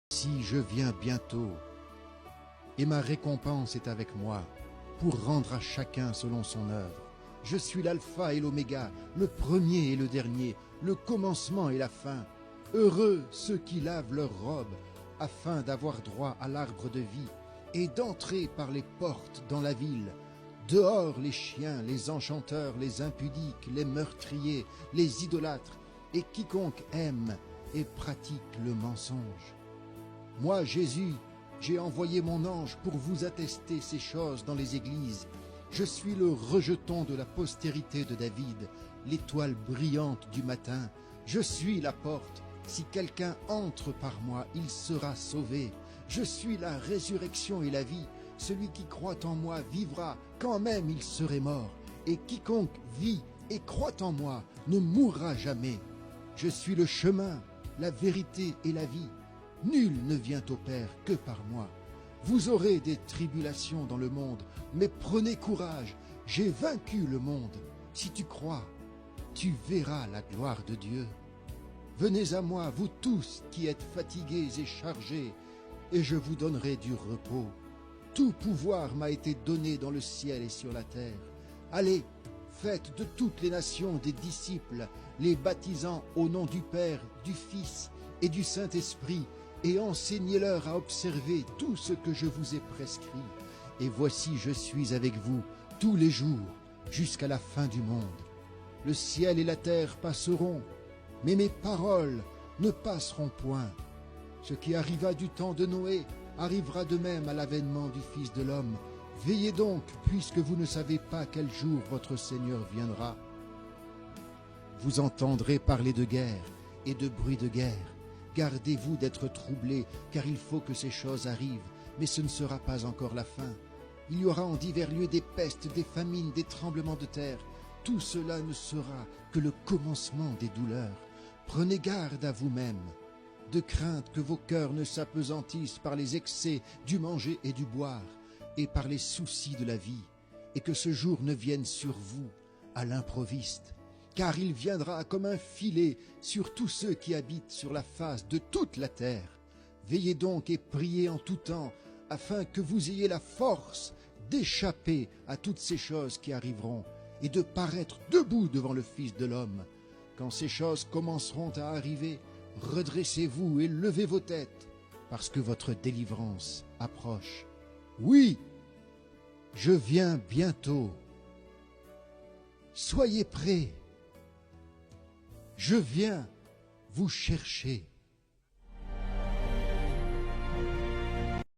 Si je viens bientôt, et ma récompense est avec moi, pour rendre à chacun selon son œuvre. Je suis l'alpha et l'oméga, le premier et le dernier, le commencement et la fin. Heureux ceux qui lavent leurs robes, afin d'avoir droit à l'arbre de vie, et d'entrer par les portes dans la ville. Dehors les chiens, les enchanteurs, les impudiques, les meurtriers, les idolâtres, et quiconque aime et pratique le mensonge. Moi, Jésus, j'ai envoyé mon ange pour vous attester ces choses dans les églises. Je suis le rejeton de la postérité de David, l'étoile brillante du matin. Je suis la porte. Si quelqu'un entre par moi, il sera sauvé. Je suis la résurrection et la vie. Celui qui croit en moi vivra, quand même il serait mort. Et quiconque vit et croit en moi ne mourra jamais. Je suis le chemin, la vérité et la vie. Nul ne vient au Père que par moi. Vous aurez des tribulations dans le monde, mais prenez courage, j'ai vaincu le monde. Si tu crois, tu verras la gloire de Dieu. Venez à moi, vous tous qui êtes fatigués et chargés, et je vous donnerai du repos. Tout pouvoir m'a été donné dans le ciel et sur la terre. Allez, faites de toutes les nations des disciples, les baptisant au nom du Père, du Fils et du Saint-Esprit, et enseignez-leur à observer tout ce que je vous ai prescrit. Et voici, je suis avec vous tous les jours, jusqu'à la fin du monde. Le ciel et la terre passeront, mais mes paroles ne passeront point. Ce qui arriva du temps de Noé arrivera de même à l'avènement du Fils de l'homme. Veillez donc, puisque vous ne savez pas quel jour votre Seigneur viendra. Vous entendrez parler de guerre et de bruit de guerre. Gardez-vous d'être troublés, car il faut que ces choses arrivent, mais ce ne sera pas encore la fin. Il y aura en divers lieux des pestes, des famines, des tremblements de terre. Tout cela ne sera que le commencement des douleurs. Prenez garde à vous-mêmes, de crainte que vos cœurs ne s'apesantissent par les excès du manger et du boire, et par les soucis de la vie, et que ce jour ne vienne sur vous à l'improviste. Car il viendra comme un filet sur tous ceux qui habitent sur la face de toute la terre. Veillez donc et priez en tout temps, afin que vous ayez la force d'échapper à toutes ces choses qui arriveront, et de paraître debout devant le Fils de l'homme. Quand ces choses commenceront à arriver, redressez-vous et levez vos têtes, parce que votre délivrance approche. Oui, je viens bientôt. Soyez prêts. Je viens vous chercher.